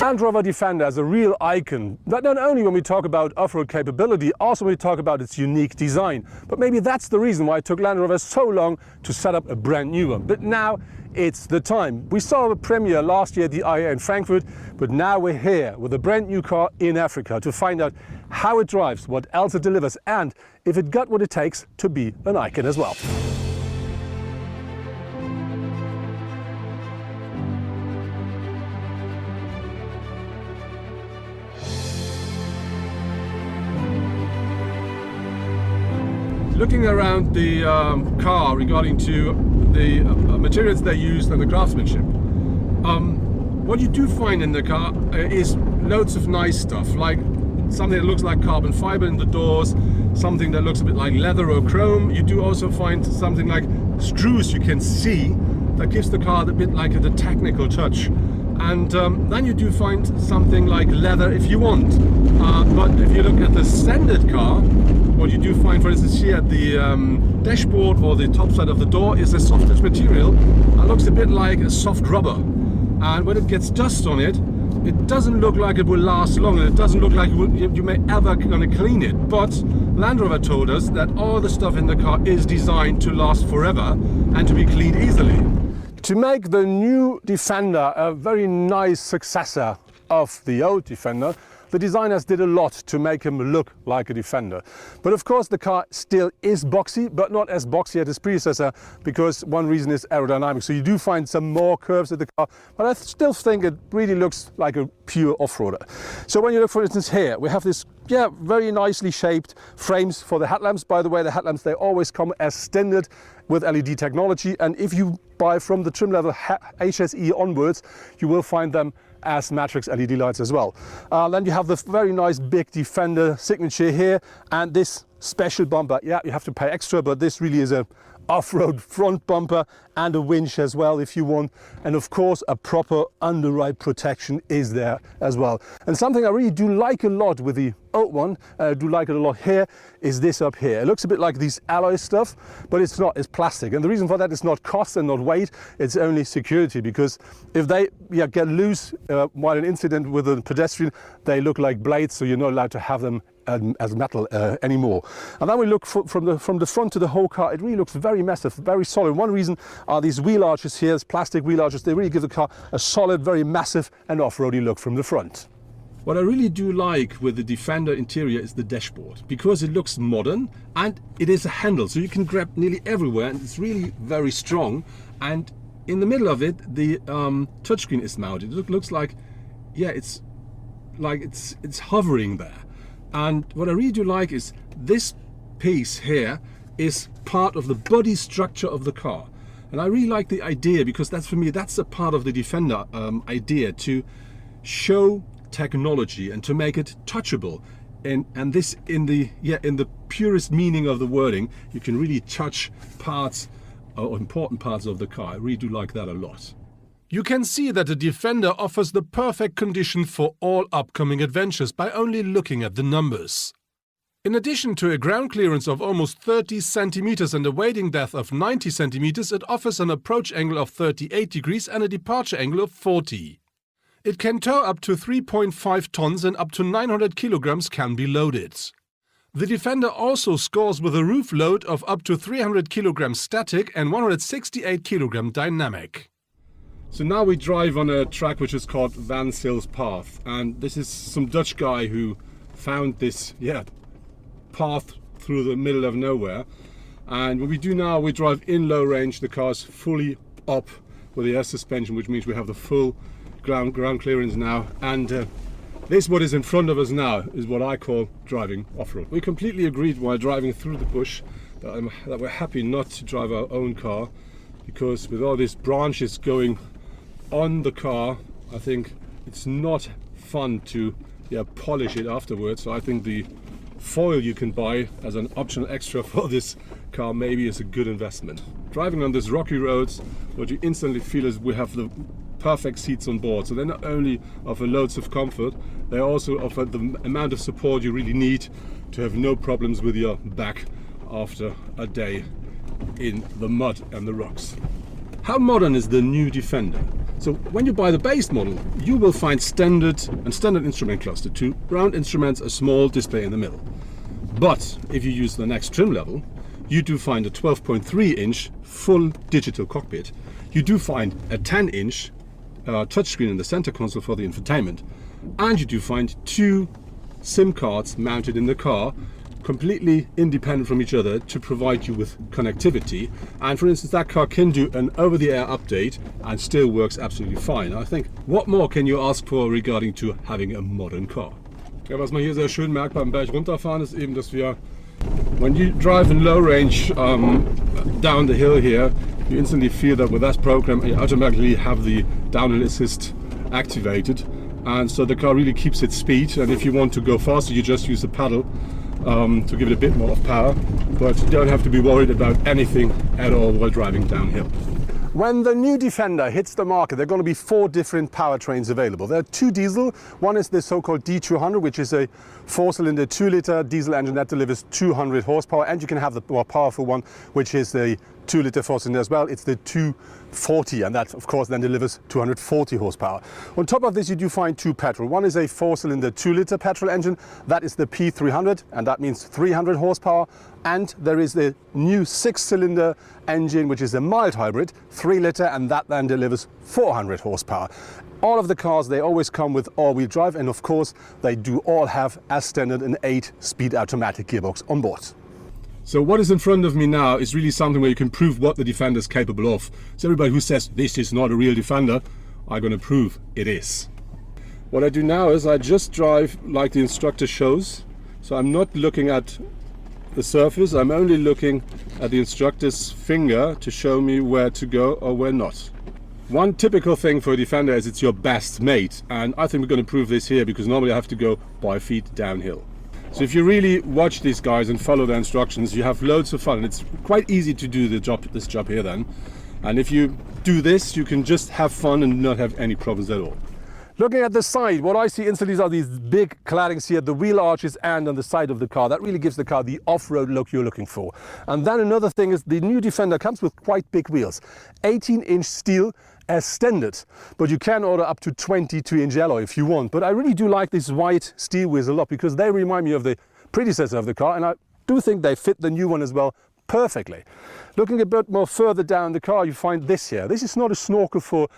Land Rover Defender is a real icon, not only when we talk about off-road capability, also when we talk about its unique design. But maybe that's the reason why it took Land Rover so long to set up a brand new one. But now it's the time. We saw a premiere last year at the IAA in Frankfurt, but now we're here with a brand new car in Africa to find out how it drives, what else it delivers, and if it got what it takes to be an icon as well. Looking around the car regarding to the materials they used and the craftsmanship, what you do find in the car is loads of nice stuff, like something that looks like carbon fiber in the doors, something that looks a bit like leather or chrome. You do also find something like screws you can see that gives the car a bit like the technical touch. And then you do find something like leather if you want. But if you look at the standard car, what you do find, for instance, here at the dashboard or the top side of the door is a softish material that looks a bit like a soft rubber. And when it gets dust on it, it doesn't look like it will last long, and it doesn't look like you may ever gonna clean it. But Land Rover told us that all the stuff in the car is designed to last forever and to be cleaned easily. To make the new Defender a very nice successor of the old Defender, the designers did a lot to make him look like a Defender. But of course the car still is boxy, but not as boxy as its predecessor, because one reason is aerodynamics. So you do find some more curves in the car, but I still think it really looks like a pure off-roader. So when you look, for instance, here, we have this very nicely shaped frames for the headlamps. By the way, the headlamps, they always come as standard with LED technology, and if you buy from the trim level HSE onwards, you will find them as matrix LED lights as well. Then you have the very nice big Defender signature here, and this special bumper. Yeah, you have to pay extra, but this really is a off-road front bumper and a winch as well if you want. And of course a proper underride protection is there as well. And something I really do like a lot with the old one, I do like it a lot here, is this up here. It looks a bit like these alloy stuff, but it's not, it's plastic. And the reason for that is not cost and not weight, it's only security, because if they get loose while an incident with a pedestrian, they look like blades, so you're not allowed to have them as metal anymore. And then we look from the front to the whole car, it really looks very massive, very solid. One reason are these wheel arches here, these plastic wheel arches. They really give the car a solid, very massive and off-roady look from the front. What I really do like with the Defender interior is the dashboard, because it looks modern and it is a handle, so you can grab nearly everywhere, and it's really very strong. And in the middle of it, the touchscreen is mounted. It looks like, it's hovering there. And what I really do like is this piece here is part of the body structure of the car. And I really like the idea, because that's, for me, that's a part of the Defender idea, to show technology and to make it touchable. And this, in the purest meaning of the wording, you can really touch parts or important parts of the car. I really do like that a lot. You can see that the Defender offers the perfect condition for all upcoming adventures by only looking at the numbers. In addition to a ground clearance of almost 30 centimeters and a wading depth of 90 centimeters, it offers an approach angle of 38 degrees and a departure angle of 40. It can tow up to 3.5 tons and up to 900 kilograms can be loaded. The Defender also scores with a roof load of up to 300 kilograms static and 168 kilogram dynamic. So now we drive on a track which is called Van Sil's Path, and this is some Dutch guy who found this path through the middle of nowhere. And what we do now, we drive in low range. The car's fully up with the air suspension, which means we have the full ground clearance now. And this, what is in front of us now, is what I call driving off-road. We completely agreed while driving through the bush that we're happy not to drive our own car, because with all these branches going on the car, I think it's not fun to polish it afterwards. So I think the foil you can buy as an optional extra for this car maybe is a good investment. Driving on these rocky roads, what you instantly feel is we have the perfect seats on board. So they not only offer loads of comfort, they also offer the amount of support you really need to have no problems with your back after a day in the mud and the rocks. How modern is the new Defender? So when you buy the base model, you will find standard instrument cluster, 2 round instruments, a small display in the middle. But if you use the next trim level, you do find a 12.3-inch full digital cockpit. You do find a 10-inch touchscreen in the center console for the infotainment. And you do find 2 SIM cards mounted in the car, completely independent from each other, to provide you with connectivity. And for instance, that car can do an over-the-air update and still works absolutely fine. I think, what more can you ask for regarding to having a modern car? Ja, was man hier sehr schön merkt beim Berg runterfahren, ist eben, dass wir, when you drive in low range down the hill here, you instantly feel that with that program you automatically have the downhill assist activated, and so the car really keeps its speed. And if you want to go faster, you just use the pedal to give it a bit more of power, but you don't have to be worried about anything at all while driving downhill. When the new Defender hits the market, there are going to be 4 different powertrains available. There are 2 diesel. One is the so-called D200, which is a 4-cylinder 2-liter diesel engine that delivers 200 horsepower, and you can have the more powerful one, which is the 2-liter 4-cylinder as well. It's the 240, and that of course then delivers 240 horsepower. On top of this, you do find 2 petrol. One is a 4-cylinder 2-liter petrol engine. That is the P300, and that means 300 horsepower. And there is the new 6-cylinder engine, which is a mild hybrid, 3-liter, and that then delivers 400 horsepower. All of the cars, they always come with all-wheel drive, and of course they do all have, as standard, an 8-speed automatic gearbox on board. So what is in front of me now is really something where you can prove what the Defender is capable of. So everybody who says this is not a real Defender, I'm going to prove it is. What I do now is I just drive like the instructor shows. So I'm not looking at the surface, I'm only looking at the instructor's finger to show me where to go or where not. One typical thing for a Defender is it's your best mate, and I think we're going to prove this here, because normally I have to go by feet downhill. So if you really watch these guys and follow their instructions, you have loads of fun, and it's quite easy to do this job here then. And if you do this, you can just have fun and not have any problems at all. Looking at the side, what I see instantly are these big claddings here, the wheel arches and on the side of the car. That really gives the car the off-road look you're looking for. And then another thing is the new Defender comes with quite big wheels. 18-inch steel as standard, but you can order up to 22-inch alloy if you want. But I really do like these white steel wheels a lot, because they remind me of the predecessor of the car, and I do think they fit the new one as well perfectly. Looking a bit more further down the car, you find this here. This is not a snorkel for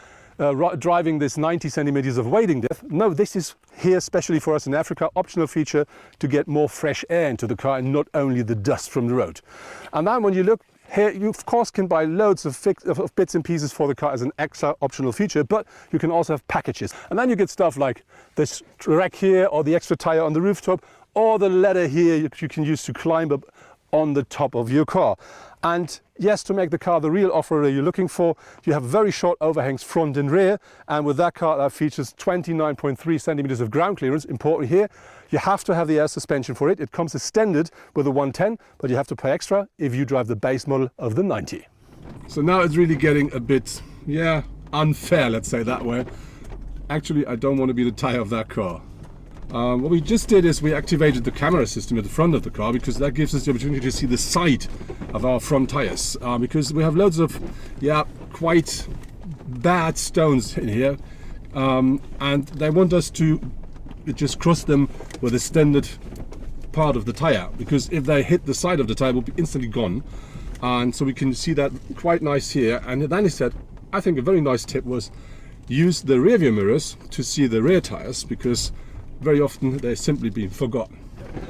driving this 90 centimeters of wading depth. No, this is here especially for us in Africa, optional feature to get more fresh air into the car and not only the dust from the road. And then when you look here, you of course can buy loads of bits and pieces for the car as an extra optional feature, but you can also have packages. And then you get stuff like this rack here, or the extra tire on the rooftop, or the ladder here you can use to climb up on the top of your car. And yes, to make the car the real off-roader you're looking for, you have very short overhangs front and rear, and with that car that features 29.3 centimeters of ground clearance. Important here, you have to have the air suspension for it. It comes as standard with the 110, but you have to pay extra if you drive the base model of the 90. So now it's really getting a bit, yeah, unfair, let's say that way. Actually, I don't want to be the tire of that car. What we just did is we activated the camera system at the front of the car, because that gives us the opportunity to see the side of our front tires, because we have loads of, yeah, quite bad stones in here, and they want us to just cross them with a standard part of the tire, because if they hit the side of the tire, will be instantly gone. And so we can see that quite nice here. And then he said, I think a very nice tip was use the rear view mirrors to see the rear tires, because very often they're simply being forgotten.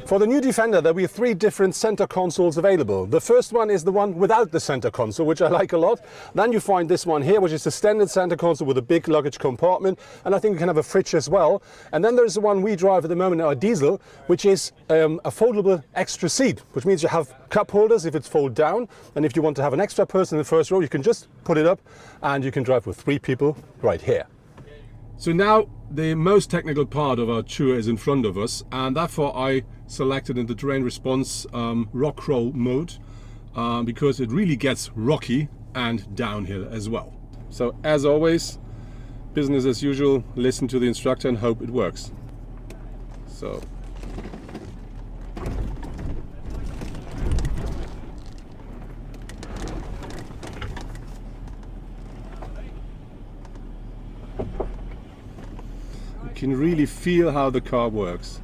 For the new Defender, there will be 3 different center consoles available. The first one is the one without the center console, which I like a lot. Then you find this one here, which is a standard center console with a big luggage compartment, and I think you can have a fridge as well. And then there's the one we drive at the moment, our diesel, which is a foldable extra seat, which means you have cup holders if it's fold down, and if you want to have an extra person in the first row, you can just put it up and you can drive with 3 people right here. So now the most technical part of our tour is in front of us, and therefore I selected in the terrain response rock crawl mode, because it really gets rocky and downhill as well. So as always, business as usual, listen to the instructor and hope it works. So can really feel how the car works.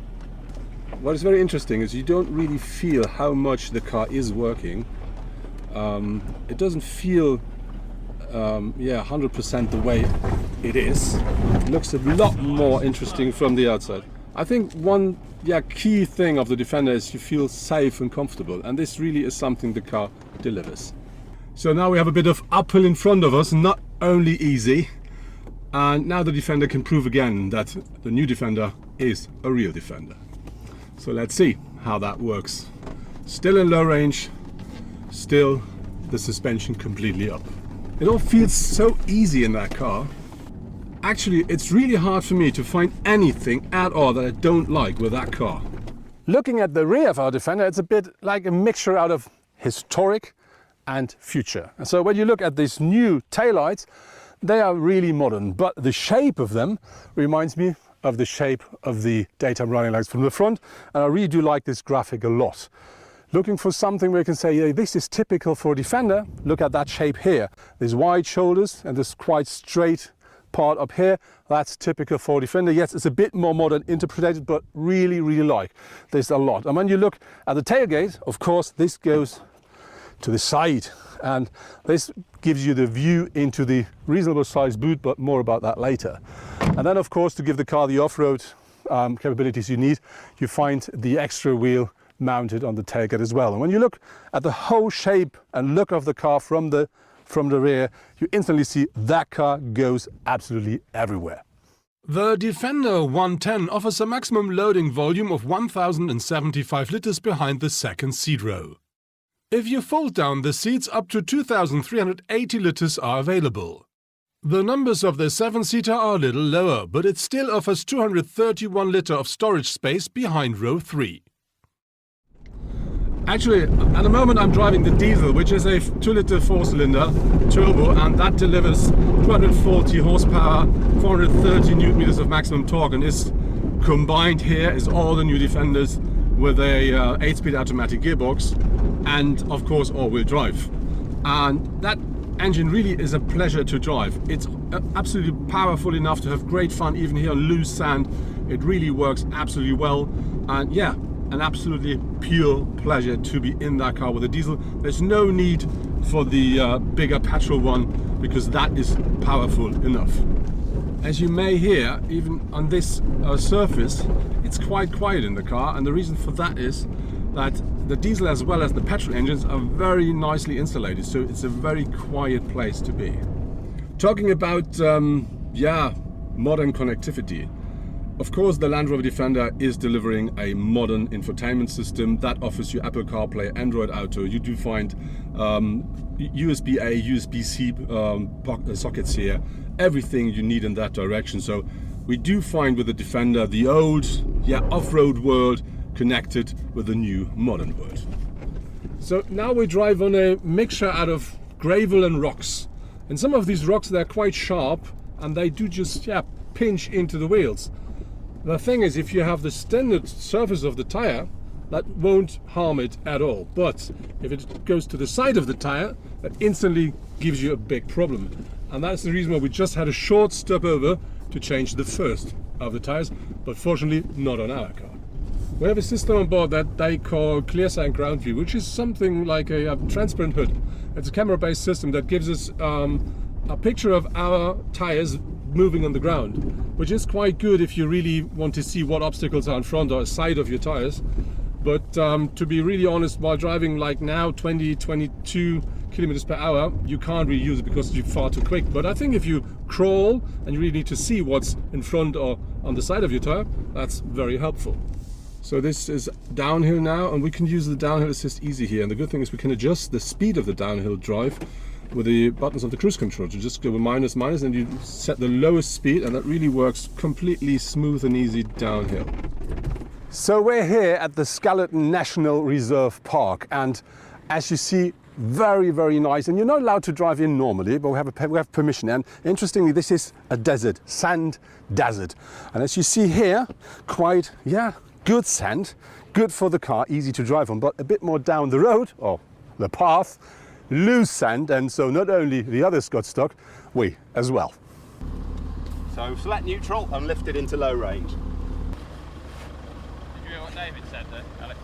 What is very interesting is you don't really feel how much the car is working. It doesn't feel 100% the way it is. It looks a lot more interesting from the outside. I think one key thing of the Defender is you feel safe and comfortable, and this really is something the car delivers. So now we have a bit of uphill in front of us, not only easy, and now the Defender can prove again that the new Defender is a real Defender. So let's see how that works. Still in low range, still the suspension completely up. It all feels so easy in that car. Actually, it's really hard for me to find anything at all that I don't like with that car. Looking at the rear of our Defender, it's a bit like a mixture out of historic and future. And so when you look at these new taillights, they are really modern, but the shape of them reminds me of the shape of the daytime running lights from the front, and I really do like this graphic a lot. Looking for something where you can say, yeah, this is typical for a Defender. Look at that shape here. There's wide shoulders and this quite straight part up here. That's typical for a Defender. Yes, it's a bit more modern interpreted, but really like this a lot. And when you look at the tailgate, of course, this goes to the side, and this gives you the view into the reasonable sized boot, but more about that later. And then, of course, to give the car the off-road capabilities you need, you find the extra wheel mounted on the tailgate as well. And when you look at the whole shape and look of the car from the rear, you instantly see that car goes absolutely everywhere. The Defender 110 offers a maximum loading volume of 1075 litres behind the second seat row. If you fold down the seats, up to 2380 litres are available. The numbers of the 7-seater are a little lower, but it still offers 231 litre of storage space behind row 3. Actually, at the moment I'm driving the diesel, which is a 2-litre 4-cylinder turbo, and that delivers 240 horsepower, 430 newton meters of maximum torque, and is combined here is all the new Defenders with a 8-speed automatic gearbox and of course all-wheel drive. And that engine really is a pleasure to drive. It's absolutely powerful enough to have great fun even here on loose sand. It really works absolutely well, and yeah, an absolutely pure pleasure to be in that car with a diesel. There's no need for the bigger petrol one, because that is powerful enough. As you may hear, even on this surface, it's quite quiet in the car, and the reason for that is that the diesel as well as the petrol engines are very nicely insulated, so it's a very quiet place to be. Talking about modern connectivity, of course the Land Rover Defender is delivering a modern infotainment system that offers you Apple CarPlay, Android Auto. You do find USB-A, USB-C sockets here, everything you need in that direction. So we do find with the Defender the old off-road world connected with the new modern world. So now we drive on a mixture out of gravel and rocks, and some of these rocks, they're quite sharp and they do just pinch into the wheels. The thing is, if you have the standard surface of the tire, that won't harm it at all, but if it goes to the side of the tire, that instantly gives you a big problem. And that's the reason why we just had a short stop over to change the first of the tires, but fortunately not on our car. We have a system on board that they call ClearSign Ground View, which is something like a transparent hood. It's a camera-based system that gives us a picture of our tires moving on the ground, which is quite good if you really want to see what obstacles are in front or side of your tires. But to be really honest, while driving like now 20-22 kilometers per hour, you can't really use it because you're far too quick. But I think if you crawl and you really need to see what's in front or on the side of your tire, that's very helpful. So this is downhill now, and we can use the downhill assist easy here. And the good thing is we can adjust the speed of the downhill drive with the buttons of the cruise control. To just go minus, and you set the lowest speed, and that really works completely smooth and easy downhill. So we're here at the Scallop National Reserve Park, and as you see, very nice. And you're not allowed to drive in normally, but we have permission. And interestingly, this is a desert, sand desert. And as you see here, quite good sand, good for the car, easy to drive on. But a bit more down the road, or the path, loose sand, and so not only the others got stuck, we as well. So select neutral and lift it into low range. Did you hear what David said there, Alex?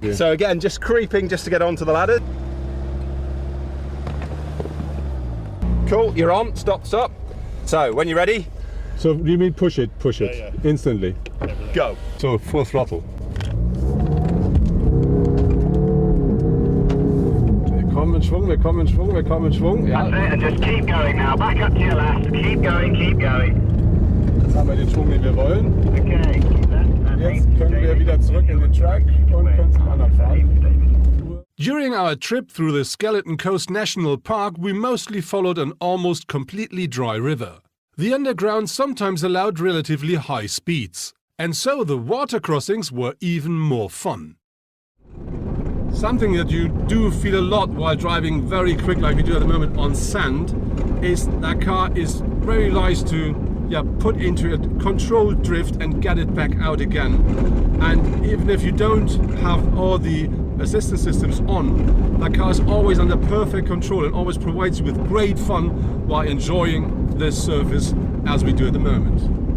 Yeah. So again, just creeping just to get onto the ladder. Cool, you're on, stop. So when you're ready, So you mean push it instantly. go. So full throttle. Wir kommen in Schwung. Ja. That's it, and just keep going now. Back up to your left. Keep going. Jetzt haben wir den Schwung, den wir wollen. Okay, keep left. Jetzt können wir wieder zurück in den Track und können zum anderen fahren. During our trip through the Skeleton Coast National Park, we mostly followed an almost completely dry river. The underground sometimes allowed relatively high speeds, and so the water crossings were even more fun. Something that you do feel a lot while driving very quick like we do at the moment on sand is that car is very nice to put into a controlled drift and get it back out again. And even if you don't have all the assistance systems on, that car is always under perfect control and always provides you with great fun while enjoying this surface as we do at the moment.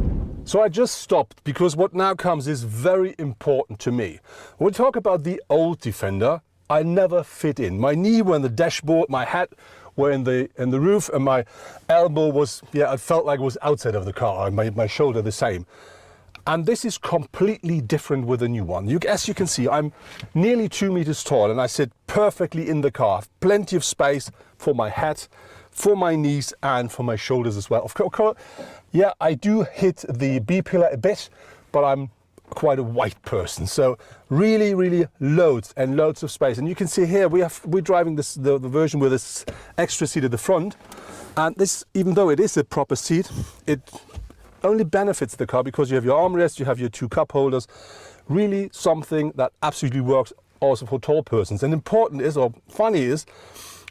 So I just stopped because what now comes is very important to me. When we talk about the old Defender, I never fit in. My knee were in the dashboard, my head were in the roof, and my elbow was, I felt like it was outside of the car, and my shoulder the same. And this is completely different with the new one. As you can see, I'm nearly 2 meters tall and I sit perfectly in the car. Plenty of space for my head, for my knees and for my shoulders as well. Of course, I do hit the B-pillar a bit, but I'm quite a wide person. So really loads and loads of space. And you can see here, we're driving the version with this extra seat at the front. And this, even though it is a proper seat, it only benefits the car because you have your armrest, you have your 2 cup holders. Really something that absolutely works also for tall persons. And important is, or funny is,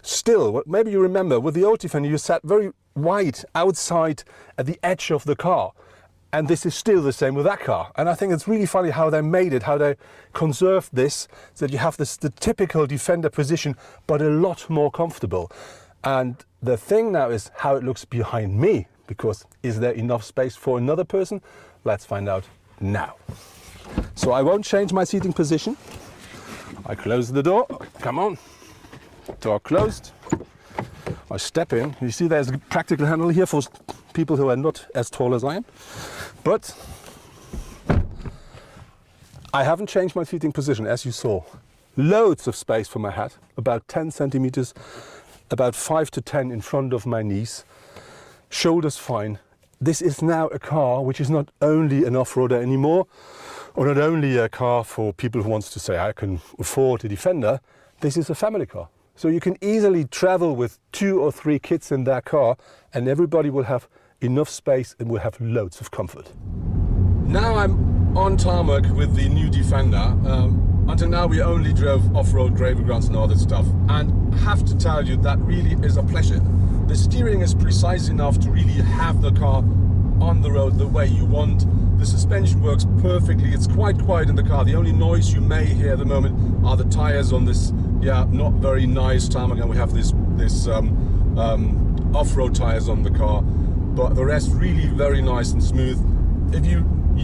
still, maybe you remember, with the old Defender you sat very wide outside at the edge of the car. And this is still the same with that car. And I think it's really funny how they made it, how they conserved this, so that you have the typical Defender position, but a lot more comfortable. And the thing now is how it looks behind me, because is there enough space for another person? Let's find out now. So I won't change my seating position. I close the door, come on. Door closed. I step in. You see there's a practical handle here for people who are not as tall as I am. But I haven't changed my seating position, as you saw. Loads of space for my head, about 10 centimeters, about 5 to 10 in front of my knees. Shoulders fine. This is now a car which is not only an off-roader anymore, or not only a car for people who wants to say, I can afford a Defender. This is a family car. So you can easily travel with 2 or 3 kids in that car and everybody will have enough space and will have loads of comfort. Now I'm on tarmac with the new Defender. Until now we only drove off-road gravel grounds and all that stuff. And I have to tell you that really is a pleasure. The steering is precise enough to really have the car on the road the way you want. The suspension works perfectly. It's quite quiet in the car. The only noise you may hear at the moment are the tires on this, not very nice tarmac, and we have this off-road tires on the car. But the rest really very nice and smooth. If you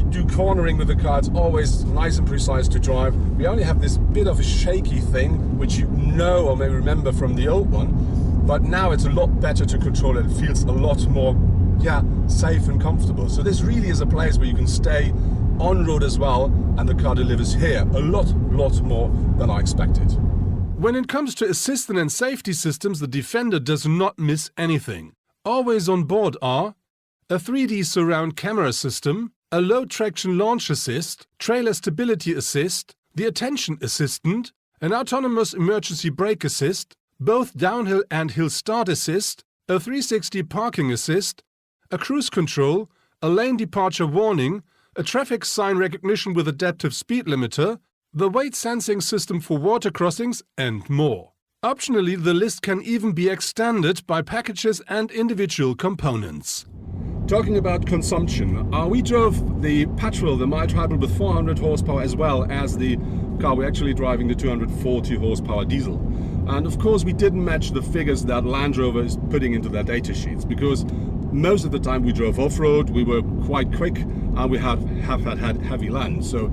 do cornering with the car, it's always nice and precise to drive. We only have this bit of a shaky thing, which you know or may remember from the old one. But now it's a lot better to control it. It feels a lot more safe and comfortable. So this really is a place where you can stay on road as well, and the car delivers here a lot more than I expected. When it comes to assistance and safety systems, the Defender does not miss anything. Always on board are a 3D surround camera system, a low traction launch assist, trailer stability assist, the attention assistant, an autonomous emergency brake assist, both downhill and hill start assist, a 360 parking assist, a cruise control, a lane departure warning, a traffic sign recognition with adaptive speed limiter, the weight sensing system for water crossings, and more. Optionally, the list can even be extended by packages and individual components. Talking about consumption, we drove the petrol, the mild hybrid with 400 horsepower, as well as the car we're actually driving, the 240 horsepower diesel. And of course we didn't match the figures that Land Rover is putting into their data sheets, because most of the time we drove off-road, we were quite quick, and we have had heavy land. So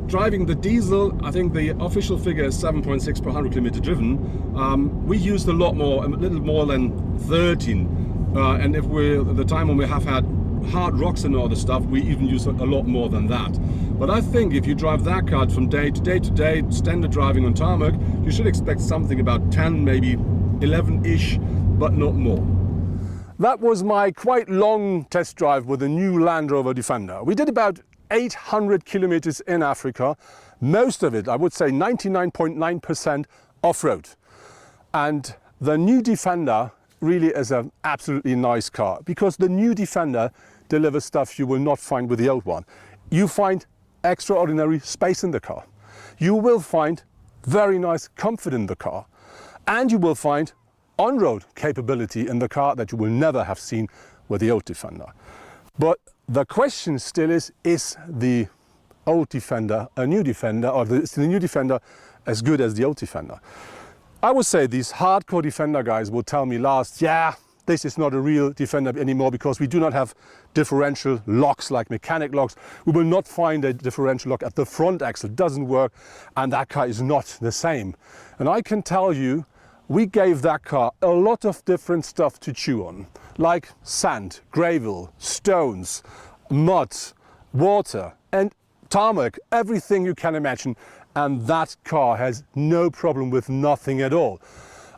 driving the diesel, I think the official figure is 7.6 per 100 kilometer driven. We used a lot more, a little more than 13. And if we're the time when we have had hard rocks and all the stuff, we even use a lot more than that. But I think if you drive that car from day to day, standard driving on tarmac, you should expect something about 10, maybe 11-ish, but not more. That was my quite long test drive with the new Land Rover Defender. We did about 800 kilometers in Africa, most of it, I would say 99.9% off-road. And the new Defender really is an absolutely nice car, because the new Defender delivers stuff you will not find with the old one. You find extraordinary space in the car. You will find very nice comfort in the car. And you will find on-road capability in the car that you will never have seen with the old Defender. But the question still is the old Defender a new Defender, or is the new Defender as good as the old Defender? I would say these hardcore Defender guys will tell me last, yeah, this is not a real Defender anymore, because we do not have differential locks like mechanic locks. We will not find a differential lock at the front axle. It doesn't work, and that car is not the same. And I can tell you, we gave that car a lot of different stuff to chew on, like sand, gravel, stones, mud, water, and tarmac, everything you can imagine. And that car has no problem with nothing at all.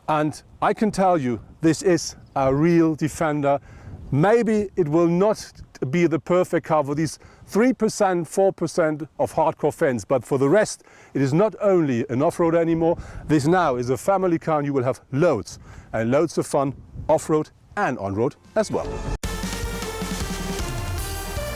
And I can tell you, this is a real Defender. Maybe it will not be the perfect car for these 3%, 4% of hardcore fans, but for the rest, it is not only an off-road anymore. This now is a family car, and you will have loads and loads of fun off-road and on-road as well.